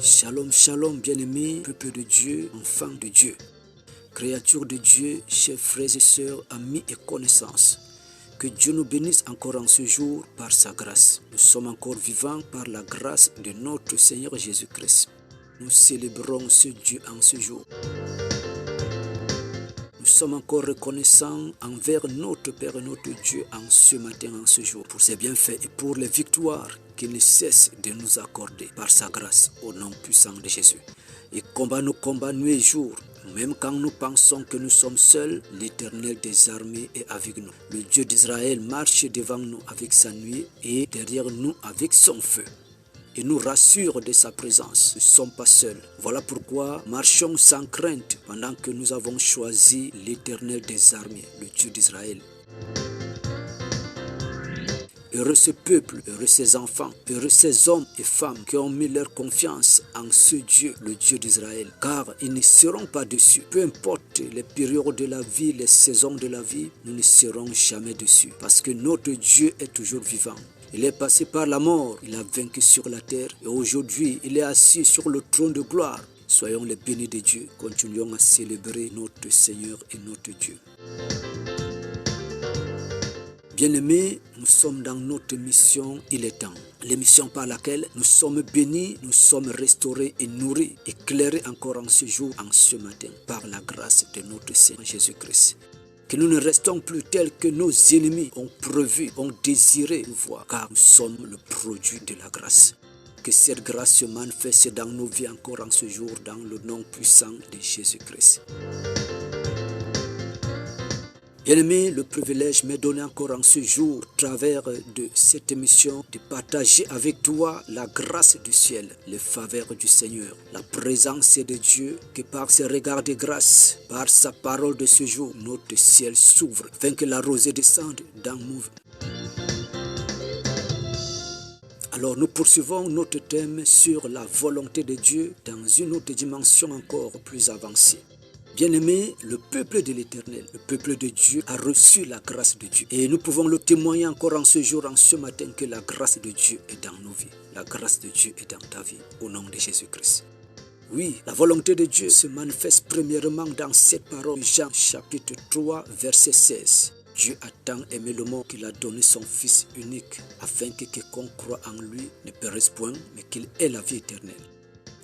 Shalom, shalom, bien-aimés, peuple de Dieu, enfants de Dieu, créatures de Dieu, chers frères et sœurs, amis et connaissances. Que Dieu nous bénisse encore en ce jour par sa grâce. Nous sommes encore vivants par la grâce de notre Seigneur Jésus-Christ. Nous célébrons ce Dieu en ce jour. Nous sommes encore reconnaissants envers notre Père et notre Dieu en ce matin, en ce jour, pour ses bienfaits et pour les victoires qu'il ne cesse de nous accorder par sa grâce au nom puissant de Jésus. Et combat nos combats nuit et jour, même quand nous pensons que nous sommes seuls, l'Éternel des armées est avec nous. Le Dieu d'Israël marche devant nous avec sa nuée et derrière nous avec son feu. Et nous rassure de sa présence. Nous ne sommes pas seuls. Voilà pourquoi marchons sans crainte pendant que nous avons choisi l'Éternel des armées, le Dieu d'Israël. Heureux ce peuple, heureux ces enfants, heureux ces hommes et femmes qui ont mis leur confiance en ce Dieu, le Dieu d'Israël, car ils ne seront pas déçus. Peu importe les périodes de la vie, les saisons de la vie, nous ne serons jamais déçus, parce que notre Dieu est toujours vivant. Il est passé par la mort, il a vaincu sur la terre et aujourd'hui il est assis sur le trône de gloire. Soyons les bénis de Dieu, continuons à célébrer notre Seigneur et notre Dieu. Bien-aimés, nous sommes dans notre mission, il est temps. L'émission par laquelle nous sommes bénis, nous sommes restaurés et nourris, éclairés encore en ce jour, en ce matin, par la grâce de notre Seigneur Jésus-Christ. Que nous ne restons plus tels que nos ennemis ont prévu, ont désiré nous voir, car nous sommes le produit de la grâce. Que cette grâce se manifeste dans nos vies encore en ce jour, dans le nom puissant de Jésus-Christ. Bien-aimé, le privilège m'est donné encore en ce jour, au travers de cette émission, de partager avec toi la grâce du ciel, les faveurs du Seigneur, la présence de Dieu, que par ses regards de grâce, par sa parole de ce jour, notre ciel s'ouvre, afin que la rosée descende dans nous. Alors nous poursuivons notre thème sur la volonté de Dieu dans une autre dimension encore plus avancée. Bien-aimé, le peuple de l'Éternel, le peuple de Dieu a reçu la grâce de Dieu. Et nous pouvons le témoigner encore en ce jour, en ce matin, que la grâce de Dieu est dans nos vies. La grâce de Dieu est dans ta vie, au nom de Jésus-Christ. Oui, la volonté de Dieu se manifeste premièrement dans cette parole, Jean chapitre 3, verset 16. Dieu a tant aimé le monde qu'il a donné son Fils unique, afin que quiconque croit en lui ne périsse point, mais qu'il ait la vie éternelle.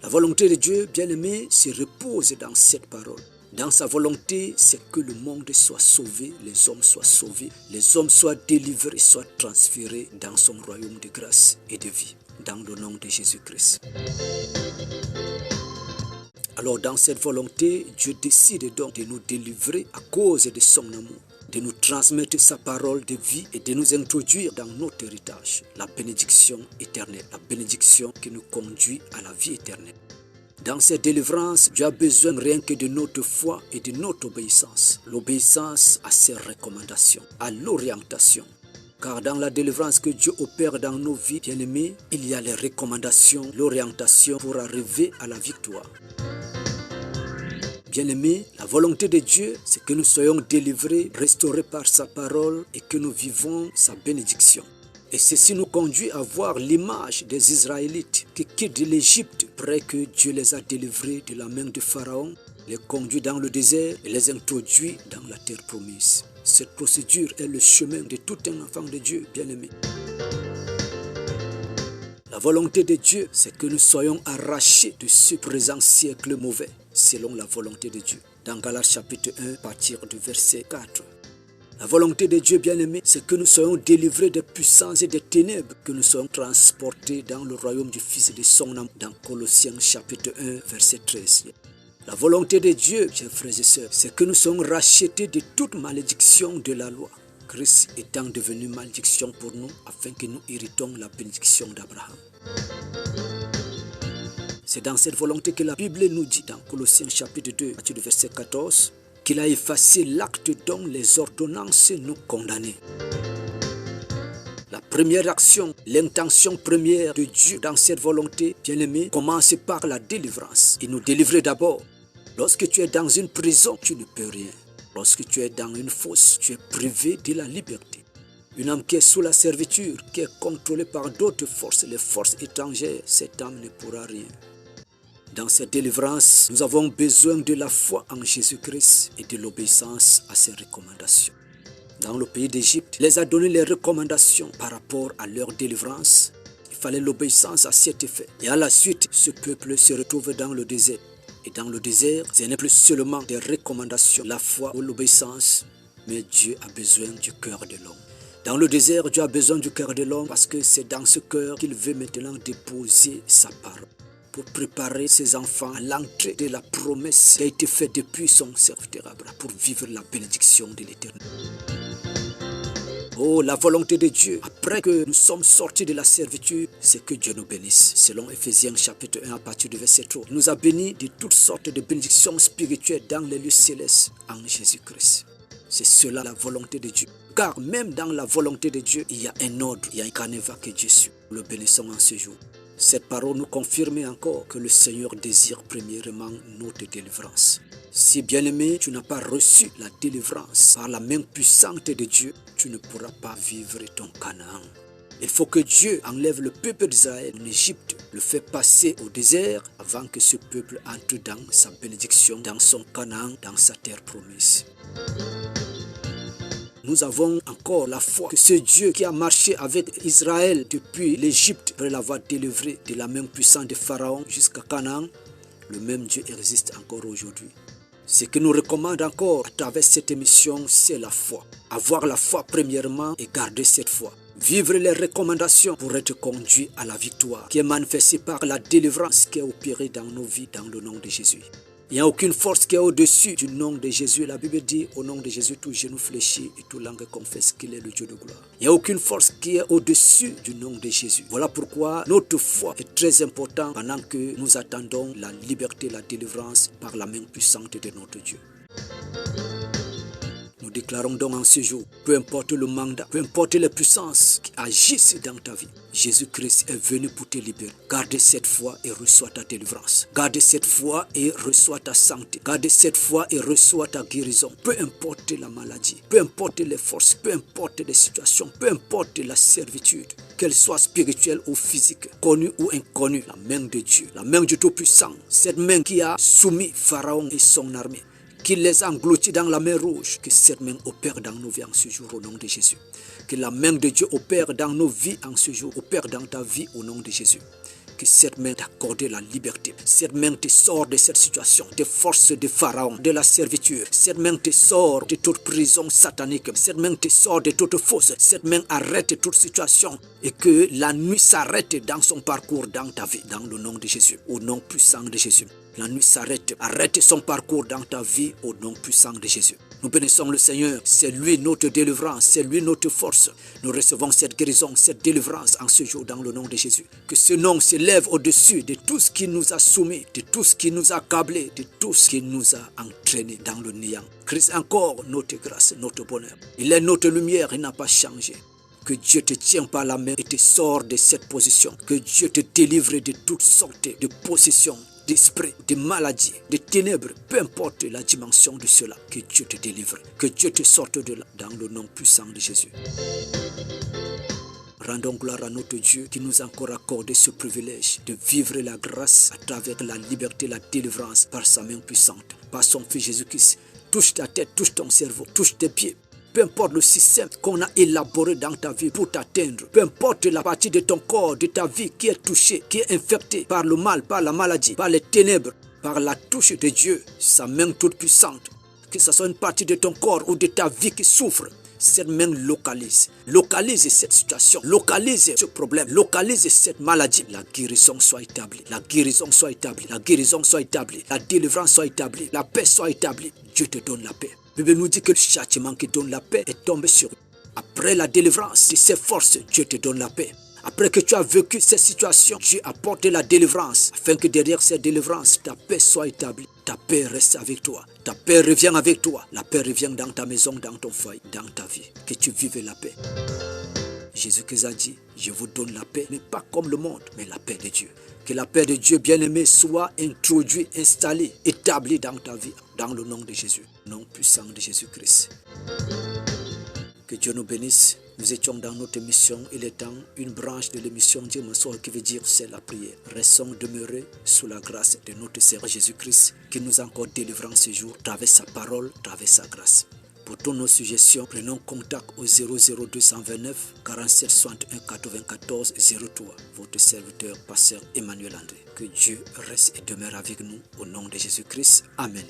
La volonté de Dieu, bien-aimé, se repose dans cette parole. Dans sa volonté, c'est que le monde soit sauvé, les hommes soient sauvés, les hommes soient délivrés, soient transférés dans son royaume de grâce et de vie, dans le nom de Jésus-Christ. Alors dans cette volonté, Dieu décide donc de nous délivrer à cause de son amour, de nous transmettre sa parole de vie et de nous introduire dans notre héritage, la bénédiction éternelle, la bénédiction qui nous conduit à la vie éternelle. Dans cette délivrance, Dieu a besoin rien que de notre foi et de notre obéissance. L'obéissance à ses recommandations, à l'orientation. Car dans la délivrance que Dieu opère dans nos vies, bien-aimés, il y a les recommandations, l'orientation pour arriver à la victoire. Bien-aimés, la volonté de Dieu, c'est que nous soyons délivrés, restaurés par sa parole et que nous vivons sa bénédiction. Et ceci nous conduit à voir l'image des Israélites qui quittent de l'Égypte après que Dieu les a délivrés de la main de Pharaon, les conduit dans le désert et les introduit dans la terre promise. Cette procédure est le chemin de tout un enfant de Dieu, bien-aimé. La volonté de Dieu, c'est que nous soyons arrachés de ce présent siècle mauvais, selon la volonté de Dieu. Dans Galates chapitre 1, à partir du verset 4. La volonté de Dieu, bien-aimé, c'est que nous soyons délivrés des puissances et des ténèbres, que nous soyons transportés dans le royaume du Fils de son âme, dans Colossiens chapitre 1, verset 13. La volonté de Dieu, chers frères et sœurs, c'est que nous soyons rachetés de toute malédiction de la loi, Christ étant devenu malédiction pour nous, afin que nous héritons la bénédiction d'Abraham. C'est dans cette volonté que la Bible nous dit, dans Colossiens chapitre 2, à partir du verset 14, qu'il a effacé l'acte dont les ordonnances nous condamnaient. La première action, l'intention première de Dieu dans cette volonté, bien-aimé, commence par la délivrance. Il nous délivre d'abord. Lorsque tu es dans une prison, tu ne peux rien. Lorsque tu es dans une fosse, tu es privé de la liberté. Une âme qui est sous la servitude, qui est contrôlée par d'autres forces, les forces étrangères, cette âme ne pourra rien. Dans cette délivrance, nous avons besoin de la foi en Jésus-Christ et de l'obéissance à ses recommandations. Dans le pays d'Égypte, il les a donné les recommandations par rapport à leur délivrance. Il fallait l'obéissance à cet effet. Et à la suite, ce peuple se retrouve dans le désert. Et dans le désert, ce n'est plus seulement des recommandations, la foi ou l'obéissance, mais Dieu a besoin du cœur de l'homme. Dans le désert, Dieu a besoin du cœur de l'homme parce que c'est dans ce cœur qu'il veut maintenant déposer sa parole pour préparer ses enfants à l'entrée de la promesse qui a été faite depuis son serviteur Abraham pour vivre la bénédiction de l'Éternel. Oh, la volonté de Dieu, après que nous sommes sortis de la servitude, c'est que Dieu nous bénisse. Selon Ephésiens chapitre 1 à partir du verset 3, il nous a bénis de toutes sortes de bénédictions spirituelles dans les lieux célestes en Jésus-Christ. C'est cela la volonté de Dieu. Car même dans la volonté de Dieu, il y a un ordre, il y a un canevas que Dieu suit. Nous le bénissons en ce jour. Cette parole nous confirme encore que le Seigneur désire premièrement notre délivrance. Si bien-aimé, tu n'as pas reçu la délivrance par la main puissante de Dieu, tu ne pourras pas vivre ton Canaan. Il faut que Dieu enlève le peuple d'Israël en Égypte, le fait passer au désert avant que ce peuple entre dans sa bénédiction, dans son Canaan, dans sa terre promise. Nous avons encore la foi que ce Dieu qui a marché avec Israël depuis l'Égypte, après l'avoir délivré de la main puissante de Pharaon jusqu'à Canaan, le même Dieu existe encore aujourd'hui. Ce que nous recommande encore à travers cette émission, c'est la foi. Avoir la foi premièrement et garder cette foi. Vivre les recommandations pour être conduit à la victoire qui est manifestée par la délivrance qui est opérée dans nos vies dans le nom de Jésus. Il n'y a aucune force qui est au-dessus du nom de Jésus. La Bible dit, au nom de Jésus, tout genou fléchit et toute langue confesse qu'il est le Dieu de gloire. Il n'y a aucune force qui est au-dessus du nom de Jésus. Voilà pourquoi notre foi est très importante pendant que nous attendons la liberté, la délivrance par la main puissante de notre Dieu. Nous déclarons donc en ce jour, peu importe le mandat, peu importe les puissances qui agissent dans ta vie, Jésus-Christ est venu pour te libérer. Garde cette foi et reçois ta délivrance. Garde cette foi et reçois ta santé. Garde cette foi et reçois ta guérison. Peu importe la maladie, peu importe les forces, peu importe les situations, peu importe la servitude, qu'elle soit spirituelle ou physique, connue ou inconnue, la main de Dieu, la main du Tout-Puissant, cette main qui a soumis Pharaon et son armée, qui les a engloutis dans la mer Rouge, que cette main opère dans nos vies en ce jour au nom de Jésus. Que la main de Dieu opère dans nos vies en ce jour, opère dans ta vie au nom de Jésus. Que cette main t'accorde la liberté. Cette main te sort de cette situation, des forces de Pharaon, de la servitude. Cette main te sort de toute prison satanique. Cette main te sort de toute fosse. Cette main arrête toute situation. Et que la nuit s'arrête dans son parcours, dans ta vie, dans le nom de Jésus, au nom puissant de Jésus. La nuit s'arrête, arrête son parcours dans ta vie au nom puissant de Jésus. Nous bénissons le Seigneur, c'est lui notre délivrance, c'est lui notre force. Nous recevons cette guérison, cette délivrance en ce jour dans le nom de Jésus. Que ce nom s'élève au-dessus de tout ce qui nous a soumis, de tout ce qui nous a accablés, de tout ce qui nous a entraînés dans le néant. Christ encore notre grâce, notre bonheur. Il est notre lumière, il n'a pas changé. Que Dieu te tienne par la main et te sort de cette position. Que Dieu te délivre de toutes sortes de possessions, d'esprit, de maladies, de ténèbres, peu importe la dimension de cela, que Dieu te délivre, que Dieu te sorte de là, dans le nom puissant de Jésus. Rendons gloire à notre Dieu qui nous a encore accordé ce privilège de vivre la grâce à travers la liberté, la délivrance par sa main puissante, par son Fils Jésus-Christ. Touche ta tête, touche ton cerveau, touche tes pieds. Peu importe le système qu'on a élaboré dans ta vie pour t'atteindre, peu importe la partie de ton corps, de ta vie qui est touchée, qui est infectée par le mal, par la maladie, par les ténèbres, par la touche de Dieu, sa main toute puissante, que ce soit une partie de ton corps ou de ta vie qui souffre, cette main localise cette situation, localise ce problème, localise cette maladie. La guérison soit établie, la guérison soit établie, la guérison soit établie, la délivrance soit établie, la paix soit établie. Dieu te donne la paix. La Bible nous dit que le châtiment qui donne la paix est tombé sur eux. Après la délivrance de ses forces, Dieu te donne la paix. Après que tu as vécu cette situation, Dieu apporte la délivrance, afin que derrière cette délivrance, ta paix soit établie. Ta paix reste avec toi. Ta paix revient avec toi. La paix revient dans ta maison, dans ton foyer, dans ta vie. Que tu vives la paix. Jésus-Christ a dit, je vous donne la paix, mais pas comme le monde, mais la paix de Dieu. Que la paix de Dieu bien-aimé soit introduite, installée, établie dans ta vie, dans le nom de Jésus, nom puissant de Jésus-Christ. Que Dieu nous bénisse. Nous étions dans notre émission, il est temps, une branche de l'émission Dieu m'assoit qui veut dire c'est la prière. Restons demeurés sous la grâce de notre Seigneur Jésus-Christ qui nous a encore délivré ce jour, travers sa parole, travers sa grâce. Pour toutes nos suggestions, prenons contact au 00229 47 61 94 03. Votre serviteur, pasteur Emmanuel André. Que Dieu reste et demeure avec nous au nom de Jésus-Christ. Amen.